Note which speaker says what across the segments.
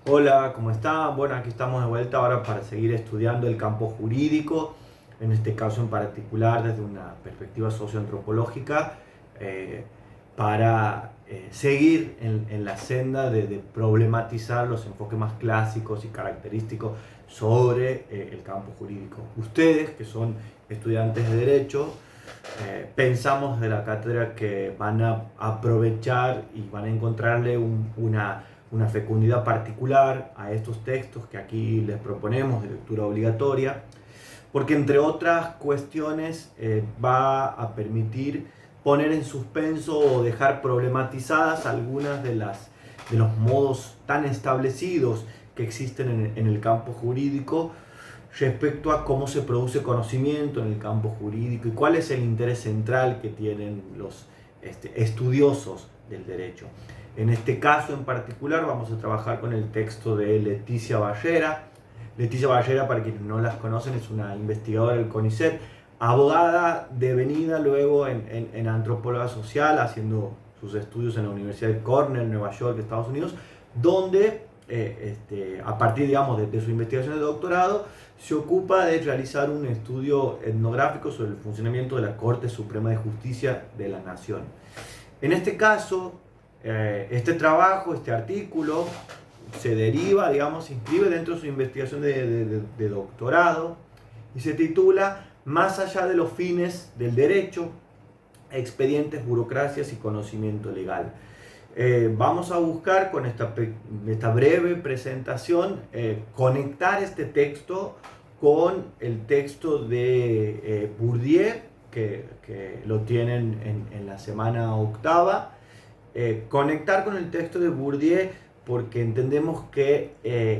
Speaker 1: Hola, ¿cómo están? Bueno, aquí estamos de vuelta ahora para seguir estudiando el campo jurídico, en este caso en particular desde una perspectiva socioantropológica, eh, para seguir en la senda de problematizar los enfoques más clásicos y característicos sobre el campo jurídico. Ustedes, que son estudiantes de Derecho, pensamos de la cátedra que van a aprovechar y van a encontrarle una fecundidad particular a estos textos que aquí les proponemos de lectura obligatoria, porque entre otras cuestiones va a permitir poner en suspenso o dejar problematizadas algunas de los modos tan establecidos que existen en el campo jurídico respecto a cómo se produce conocimiento en el campo jurídico y cuál es el interés central que tienen los estudiosos del derecho. En este caso en particular vamos a trabajar con el texto de Leticia Ballera. Leticia Ballera, para quienes no las conocen, es una investigadora del CONICET, abogada devenida luego en antropóloga social, haciendo sus estudios en la Universidad de Cornell, Nueva York, Estados Unidos, donde a partir, digamos, de su investigación de doctorado, se ocupa de realizar un estudio etnográfico sobre el funcionamiento de la Corte Suprema de Justicia de la Nación. En este caso, este trabajo, este artículo, se deriva, digamos, se inscribe dentro de su investigación de doctorado y se titula Más allá de los fines del derecho, expedientes, burocracias y conocimiento legal. Vamos a buscar con esta breve presentación conectar este texto con el texto de Bourdieu, que lo tienen en la semana octava. Conectar con el texto de Bourdieu porque entendemos que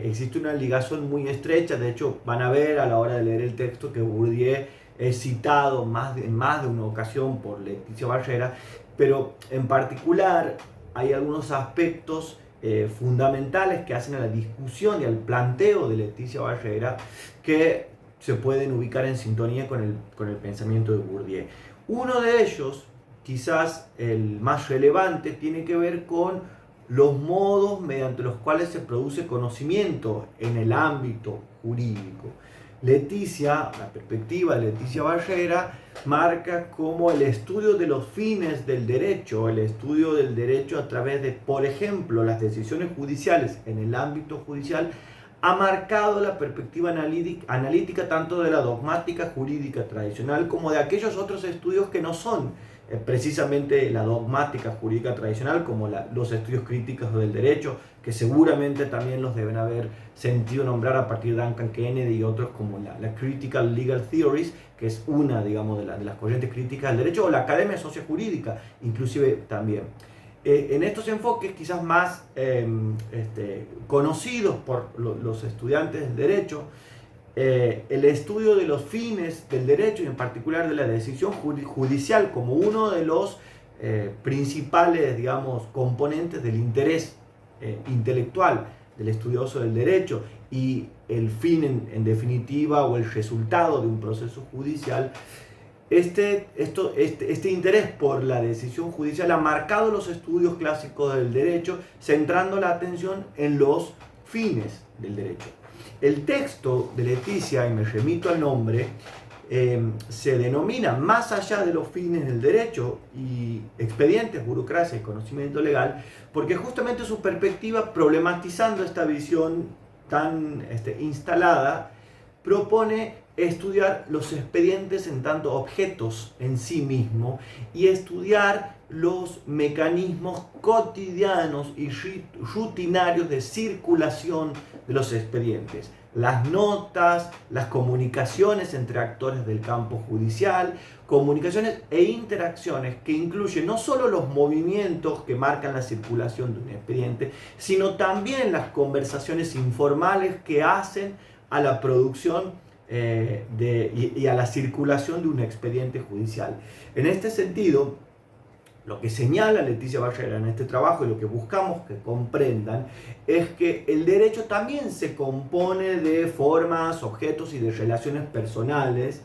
Speaker 1: existe una ligación muy estrecha. De hecho, van a ver a la hora de leer el texto que Bourdieu es citado en más de una ocasión por Leticia Ballera, pero en particular hay algunos aspectos fundamentales que hacen a la discusión y al planteo de Leticia Ballera que se pueden ubicar en sintonía con el pensamiento de Bourdieu. Uno de ellos, quizás el más relevante, tiene que ver con los modos mediante los cuales se produce conocimiento en el ámbito jurídico. Leticia, la perspectiva de Leticia Ballera, marca como el estudio de los fines del derecho, el estudio del derecho a través de, por ejemplo, las decisiones judiciales en el ámbito judicial, ha marcado la perspectiva analítica tanto de la dogmática jurídica tradicional como de aquellos otros estudios que no son precisamente la dogmática jurídica tradicional, como los estudios críticos del derecho, que seguramente también los deben haber sentido nombrar a partir de Duncan Kennedy y otros, como la Critical Legal Theories, que es una, digamos, de las corrientes críticas del derecho, o la Academia Sociojurídica, inclusive también. En estos enfoques quizás más conocidos por los estudiantes del derecho, el estudio de los fines del derecho y en particular de la decisión judicial como uno de los principales, digamos, componentes del interés intelectual del estudioso del derecho y el fin en definitiva o el resultado de un proceso judicial. Este interés por la decisión judicial ha marcado los estudios clásicos del derecho, centrando la atención en los fines del derecho. El texto de Leticia, y me remito al nombre, se denomina Más allá de los fines del derecho y expedientes, burocracia y conocimiento legal, porque justamente su perspectiva, problematizando esta visión tan instalada, propone estudiar los expedientes en tanto objetos en sí mismos y estudiar los mecanismos cotidianos y rutinarios de circulación de los expedientes, las notas, las comunicaciones entre actores del campo judicial, comunicaciones e interacciones que incluyen no solo los movimientos que marcan la circulación de un expediente, sino también las conversaciones informales que hacen a la producción y a la circulación de un expediente judicial. En este sentido, lo que señala Leticia Ballera en este trabajo y lo que buscamos que comprendan es que el derecho también se compone de formas, objetos y de relaciones personales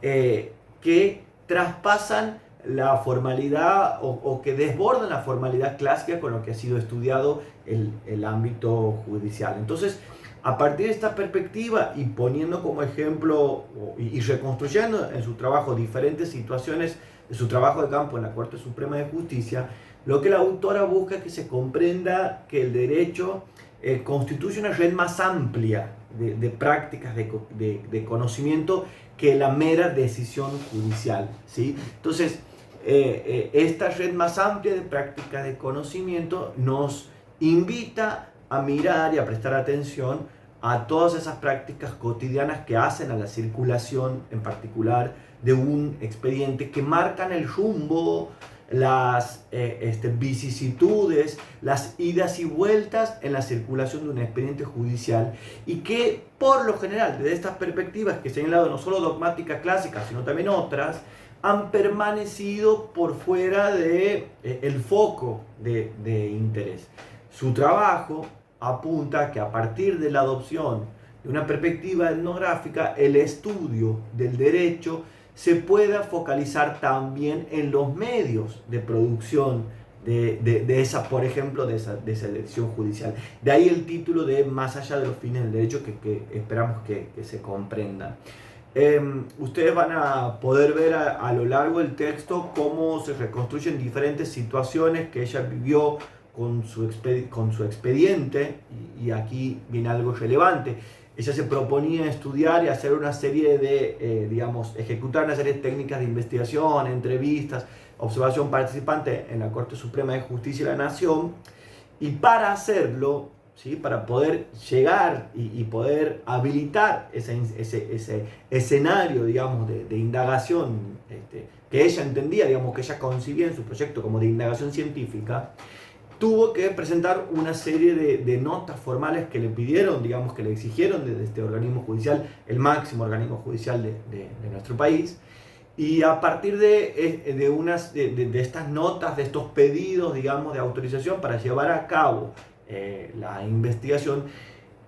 Speaker 1: que traspasan la formalidad o que desbordan la formalidad clásica con lo que ha sido estudiado el ámbito judicial. Entonces, a partir de esta perspectiva y poniendo como ejemplo y reconstruyendo en su trabajo diferentes situaciones de su trabajo de campo en la Corte Suprema de Justicia, lo que la autora busca es que se comprenda que el derecho constituye una red más amplia de prácticas de conocimiento que la mera decisión judicial, ¿sí? Entonces, esta red más amplia de prácticas de conocimiento nos invita a mirar y a prestar atención a todas esas prácticas cotidianas que hacen a la circulación en particular de un expediente, que marcan el rumbo, las vicisitudes, las idas y vueltas en la circulación de un expediente judicial, y que por lo general, desde estas perspectivas que he señalado, no solo dogmáticas clásicas, sino también otras, han permanecido por fuera de el foco de interés. Su trabajo apunta a que a partir de la adopción de una perspectiva etnográfica, el estudio del derecho se pueda focalizar también en los medios de producción de esa, por ejemplo, de esa decisión judicial. De ahí el título de Más allá de los fines del derecho, que esperamos que se comprenda. Ustedes van a poder ver a lo largo del texto cómo se reconstruyen diferentes situaciones que ella vivió con su expediente, y aquí viene algo relevante. Ella se proponía estudiar y hacer una serie de, ejecutar una serie de técnicas de investigación, entrevistas, observación participante en la Corte Suprema de Justicia de la Nación, y para hacerlo, ¿sí?, para poder llegar y poder habilitar ese escenario, digamos, de indagación que ella entendía, digamos, que ella concibía en su proyecto como de indagación científica, tuvo que presentar una serie de notas formales que le pidieron, digamos, que le exigieron desde este organismo judicial, el máximo organismo judicial de nuestro país. Y a partir de estas notas, de estos pedidos, digamos, de autorización para llevar a cabo la investigación,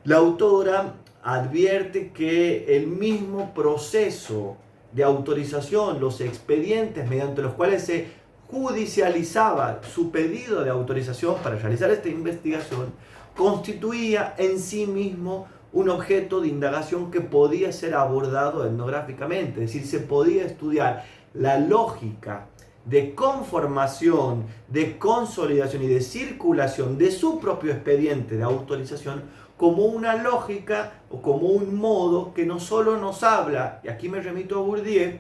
Speaker 1: la autora advierte que el mismo proceso de autorización, los expedientes mediante los cuales se judicializaba su pedido de autorización para realizar esta investigación, constituía en sí mismo un objeto de indagación que podía ser abordado etnográficamente, es decir, se podía estudiar la lógica de conformación, de consolidación y de circulación de su propio expediente de autorización como una lógica o como un modo que no solo nos habla, y aquí me remito a Bourdieu,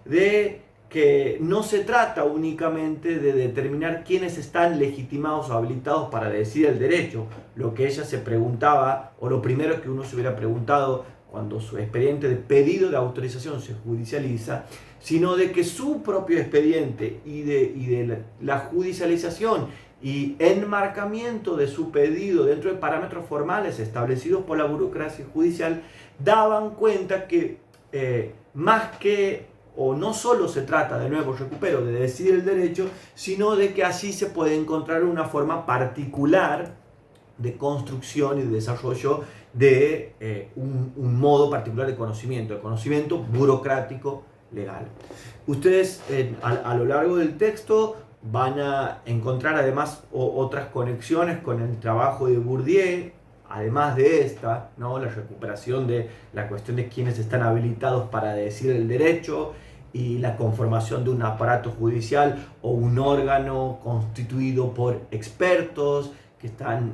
Speaker 1: de que no se trata únicamente de determinar quiénes están legitimados o habilitados para decidir el derecho, lo que ella se preguntaba, o lo primero que uno se hubiera preguntado cuando su expediente de pedido de autorización se judicializa, sino de que su propio expediente y de la judicialización y enmarcamiento de su pedido dentro de parámetros formales establecidos por la burocracia judicial daban cuenta que más que, o no solo se trata, de nuevo recupero, de decidir el derecho, sino de que allí se puede encontrar una forma particular de construcción y de desarrollo de un modo particular de conocimiento burocrático legal. Ustedes a lo largo del texto van a encontrar además otras conexiones con el trabajo de Bourdieu, además de esta, ¿no?, la recuperación de la cuestión de quiénes están habilitados para decidir el derecho y la conformación de un aparato judicial o un órgano constituido por expertos que están,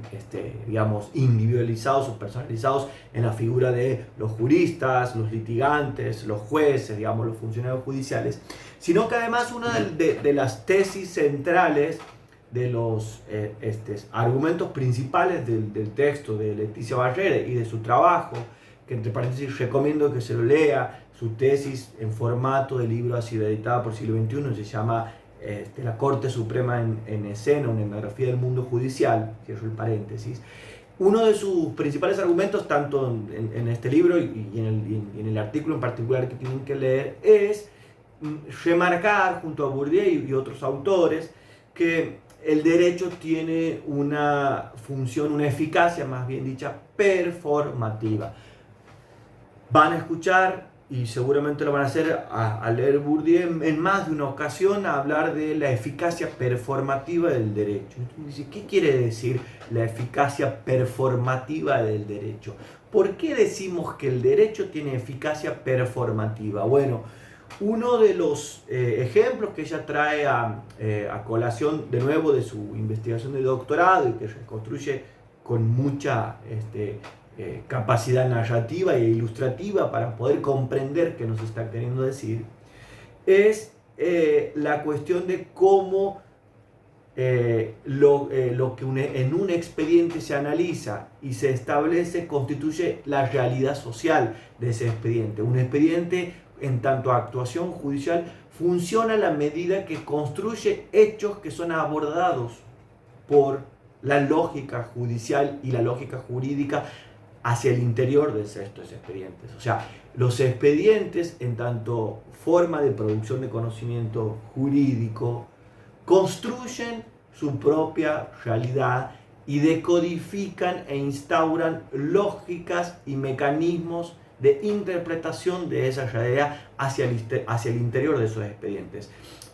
Speaker 1: individualizados o personalizados en la figura de los juristas, los litigantes, los jueces, los funcionarios judiciales, sino que además una de las tesis centrales, de los argumentos principales del texto de Leticia Barrera y de su trabajo, que entre paréntesis recomiendo que se lo lea, su tesis en formato de libro, ha sido editada por Siglo XXI, se llama La Corte Suprema en Escena, una etnografía del mundo judicial, cierro el paréntesis. Uno de sus principales argumentos, tanto en este libro y en el artículo en particular que tienen que leer, es remarcar junto a Bourdieu y otros autores que el derecho tiene una función, una eficacia más bien dicha, performativa. Van a escuchar y seguramente lo van a hacer al leer Bourdieu en más de una ocasión, a hablar de la eficacia performativa del derecho. Entonces, ¿qué quiere decir la eficacia performativa del derecho? ¿Por qué decimos que el derecho tiene eficacia performativa? Bueno, uno de los ejemplos que ella trae a colación de nuevo de su investigación de doctorado y que reconstruye con mucha capacidad narrativa e ilustrativa para poder comprender qué nos está queriendo decir, es la cuestión de cómo lo que en un expediente se analiza y se establece constituye la realidad social de ese expediente. Un expediente, en tanto actuación judicial, funciona a la medida que construye hechos que son abordados por la lógica judicial y la lógica jurídica hacia el interior de estos expedientes. O sea, los expedientes, en tanto forma de producción de conocimiento jurídico, construyen su propia realidad y decodifican e instauran lógicas y mecanismos de interpretación de esa realidad hacia el interior de esos expedientes.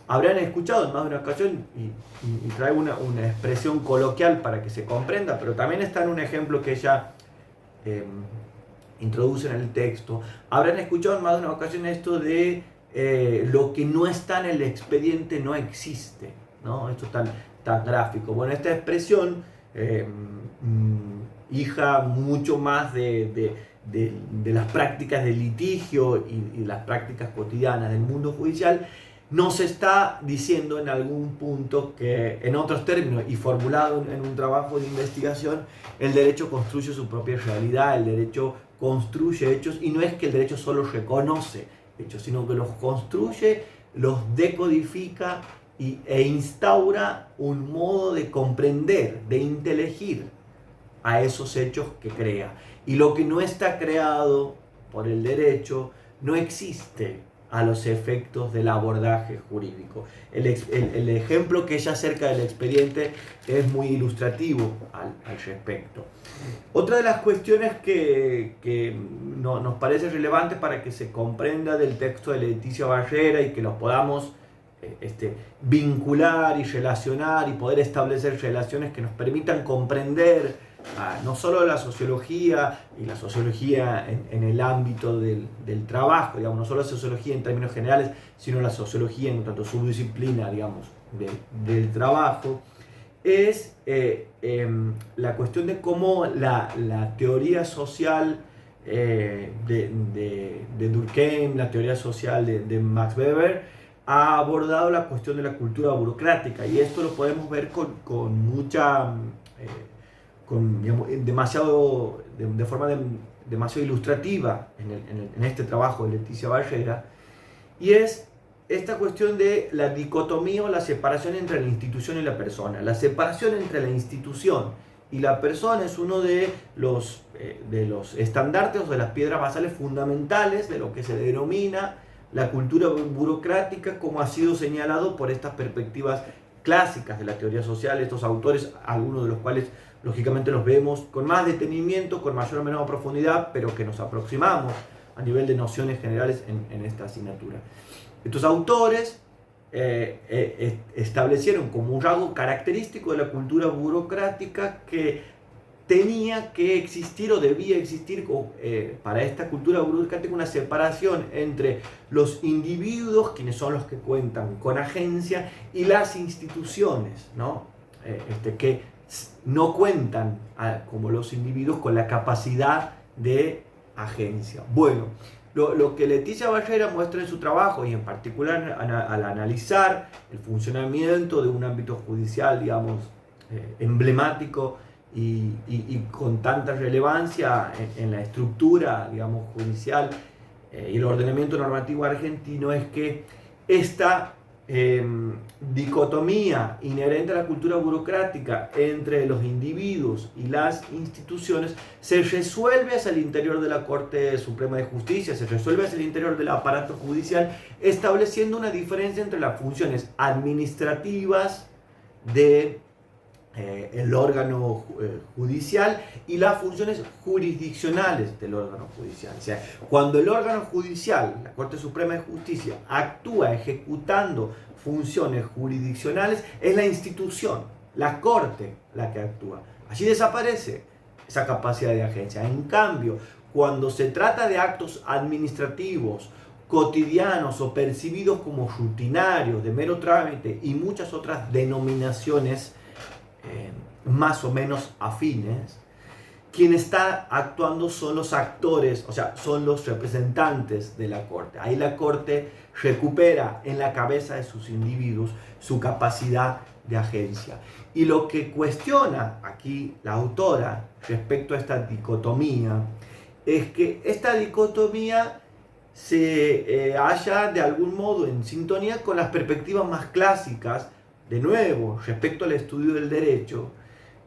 Speaker 1: Habrán escuchado en más de una ocasión, y traigo una expresión coloquial para que se comprenda, pero también está en un ejemplo que ella introduce en el texto. Habrán escuchado en más de una ocasión esto de lo que no está en el expediente no existe, ¿no? Esto tan gráfico. Bueno, esta expresión, hija mucho más de las prácticas de litigio y las prácticas cotidianas del mundo judicial, nos está diciendo en algún punto que, en otros términos y formulado en un trabajo de investigación, el derecho construye su propia realidad, el derecho construye hechos, y no es que el derecho solo reconoce hechos, sino que los construye, los decodifica e instaura un modo de comprender, de inteligir a esos hechos que crea. Y lo que no está creado por el derecho no existe a los efectos del abordaje jurídico. El ejemplo que ella acerca del expediente es muy ilustrativo al respecto. Otra de las cuestiones que nos parece relevante para que se comprenda del texto de Leticia Barrera y que los podamos vincular y relacionar y poder establecer relaciones que nos permitan comprender no solo la sociología y la sociología en el ámbito del trabajo, digamos, no solo la sociología en términos generales, sino la sociología en tanto subdisciplina, digamos, del trabajo, es la cuestión de cómo la teoría social de Durkheim, la teoría social de Max Weber, ha abordado la cuestión de la cultura burocrática, y esto lo podemos ver con mucha... digamos, de forma demasiado ilustrativa en este trabajo de Leticia Barrera, y es esta cuestión de la dicotomía o la separación entre la institución y la persona. La separación entre la institución y la persona es uno de los estandartes o de las piedras basales fundamentales de lo que se denomina la cultura burocrática, como ha sido señalado por estas perspectivas clásicas de la teoría social, estos autores, algunos de los cuales lógicamente los vemos con más detenimiento, con mayor o menor profundidad, pero que nos aproximamos a nivel de nociones generales en esta asignatura. Estos autores establecieron como un rasgo característico de la cultura burocrática que tenía que existir o debía existir para esta cultura burocrática una separación entre los individuos, quienes son los que cuentan con agencia, y las instituciones, ¿no? Que no cuentan como los individuos con la capacidad de agencia. Bueno, lo que Leticia Barrera muestra en su trabajo, y en particular al analizar el funcionamiento de un ámbito judicial, digamos, emblemático y con tanta relevancia en la estructura, digamos, judicial y el ordenamiento normativo argentino, es que esta dicotomía inherente a la cultura burocrática entre los individuos y las instituciones se resuelve hacia el interior de la Corte Suprema de Justicia, se resuelve hacia el interior del aparato judicial, estableciendo una diferencia entre las funciones administrativas de el órgano judicial y las funciones jurisdiccionales del órgano judicial. O sea, cuando el órgano judicial, la Corte Suprema de Justicia, actúa ejecutando funciones jurisdiccionales, es la institución, la Corte, la que actúa. Allí desaparece esa capacidad de agencia. En cambio, cuando se trata de actos administrativos, cotidianos o percibidos como rutinarios, de mero trámite y muchas otras denominaciones más o menos afines, quien está actuando son los actores, o sea, son los representantes de la Corte. Ahí la Corte recupera en la cabeza de sus individuos su capacidad de agencia. Y lo que cuestiona aquí la autora respecto a esta dicotomía es que esta dicotomía se halla de algún modo en sintonía con las perspectivas más clásicas, de nuevo, respecto al estudio del derecho,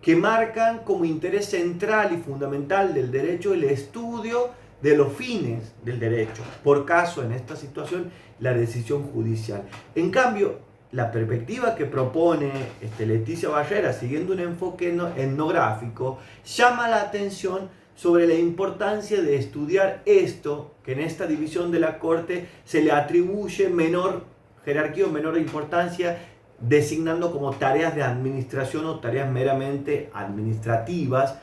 Speaker 1: que marcan como interés central y fundamental del derecho el estudio de los fines del derecho, por caso en esta situación la decisión judicial. En cambio, la perspectiva que propone Leticia Barrera, siguiendo un enfoque etnográfico, llama la atención sobre la importancia de estudiar esto, que en esta división de la Corte se le atribuye menor jerarquía o menor importancia, designando como tareas de administración o tareas meramente administrativas,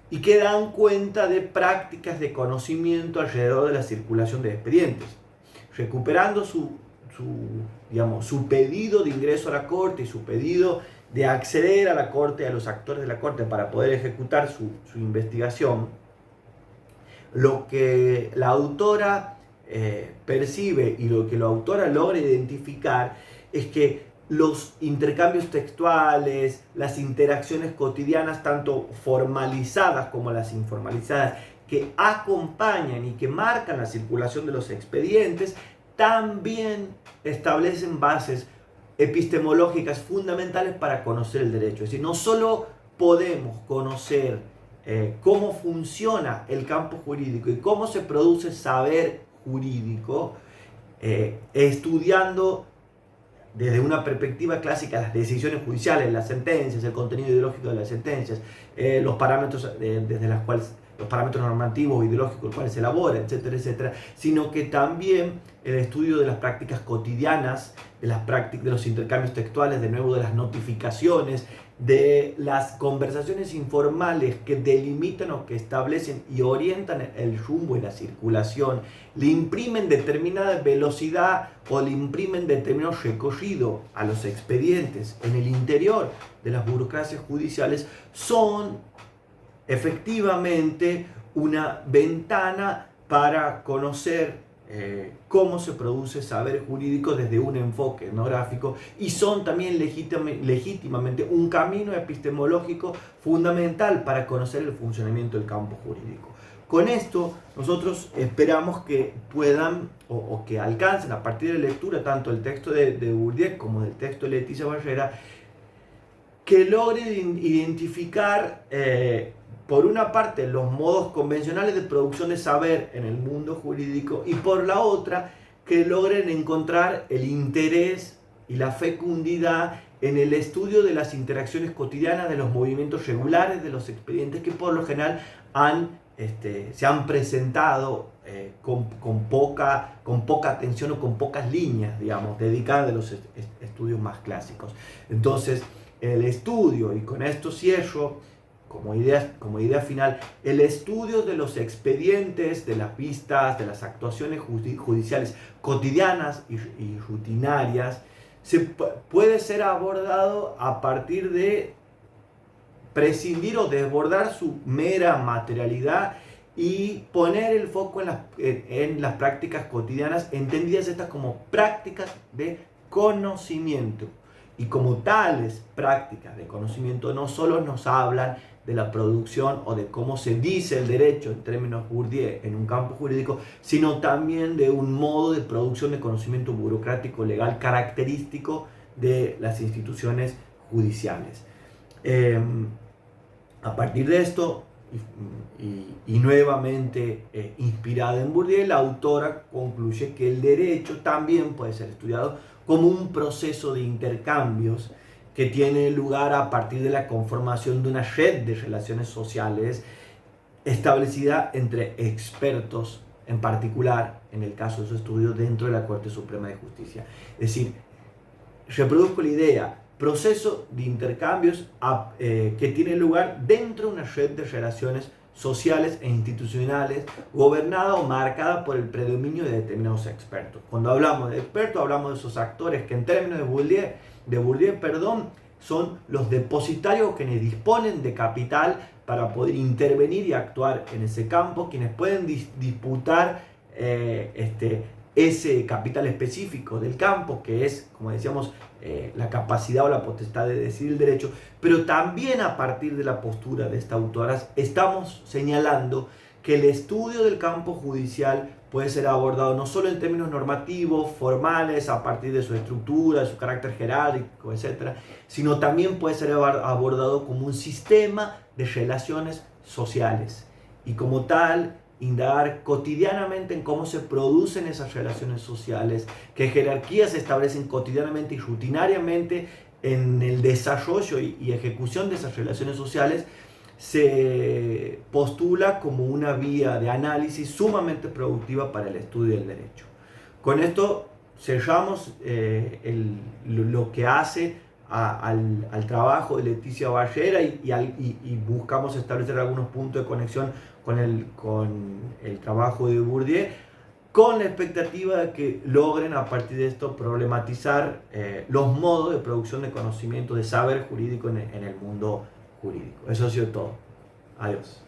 Speaker 1: y que dan cuenta de prácticas de conocimiento alrededor de la circulación de expedientes. Recuperando su pedido de ingreso a la Corte y su pedido de acceder a la Corte, a los actores de la Corte para poder ejecutar su investigación, lo que la autora percibe y lo que la autora logra identificar es que los intercambios textuales, las interacciones cotidianas, tanto formalizadas como las informalizadas, que acompañan y que marcan la circulación de los expedientes, también establecen bases epistemológicas fundamentales para conocer el derecho. Es decir, no solo podemos conocer cómo funciona el campo jurídico y cómo se produce saber jurídico estudiando desde una perspectiva clásica las decisiones judiciales, las sentencias, el contenido ideológico de las sentencias, los parámetros desde los cuales los parámetros normativos o ideológicos los cuales se elabora, etcétera, etcétera, sino que también el estudio de las prácticas cotidianas, de los intercambios textuales, de nuevo de las notificaciones, de las conversaciones informales que delimitan o que establecen y orientan el rumbo y la circulación, le imprimen determinada velocidad o le imprimen determinado recorrido a los expedientes en el interior de las burocracias judiciales, son efectivamente una ventana para conocer cómo se produce saber jurídico desde un enfoque etnográfico, y son también legítimamente un camino epistemológico fundamental para conocer el funcionamiento del campo jurídico. Con esto nosotros esperamos que puedan o que alcancen a partir de la lectura tanto del texto de Bourdieu como del texto de Leticia Barrera, que logren identificar por una parte los modos convencionales de producción de saber en el mundo jurídico, y por la otra que logren encontrar el interés y la fecundidad en el estudio de las interacciones cotidianas, de los movimientos regulares de los expedientes, que por lo general se han presentado con poca atención o con pocas líneas, digamos, dedicadas a los estudios más clásicos. Entonces, el estudio, y con esto cierro como idea final, el estudio de los expedientes, de las vistas, de las actuaciones judiciales cotidianas y rutinarias, puede ser abordado a partir de prescindir o desbordar su mera materialidad y poner el foco en las prácticas cotidianas, entendidas estas como prácticas de conocimiento. Y como tales prácticas de conocimiento no solo nos hablan de la producción o de cómo se dice el derecho en términos Bourdieu en un campo jurídico, sino también de un modo de producción de conocimiento burocrático legal característico de las instituciones judiciales. A partir de esto, y nuevamente inspirada en Bourdieu, la autora concluye que el derecho también puede ser estudiado como un proceso de intercambios que tiene lugar a partir de la conformación de una red de relaciones sociales establecida entre expertos, en particular, en el caso de su estudio, dentro de la Corte Suprema de Justicia. Es decir, reproduzco la idea, proceso de intercambios que tiene lugar dentro de una red de relaciones sociales e institucionales gobernada o marcada por el predominio de determinados expertos. Cuando hablamos de expertos, hablamos de esos actores que en términos de Bourdieu, son los depositarios que disponen de capital para poder intervenir y actuar en ese campo, quienes pueden disputar ese capital específico del campo, que es, como decíamos, la capacidad o la potestad de decidir el derecho, pero también a partir de la postura de esta autora estamos señalando que el estudio del campo judicial puede ser abordado no solo en términos normativos, formales, a partir de su estructura, de su carácter jerárquico, etc., sino también puede ser abordado como un sistema de relaciones sociales y como tal indagar cotidianamente en cómo se producen esas relaciones sociales, qué jerarquías se establecen cotidianamente y rutinariamente en el desarrollo y ejecución de esas relaciones sociales, se postula como una vía de análisis sumamente productiva para el estudio del derecho. Con esto cerramos lo que hace al trabajo de Leticia Barrera y buscamos establecer algunos puntos de conexión con el trabajo de Bourdieu, con la expectativa de que logren a partir de esto problematizar los modos de producción de conocimiento, de saber jurídico en el mundo jurídico. Eso ha sido todo. Adiós.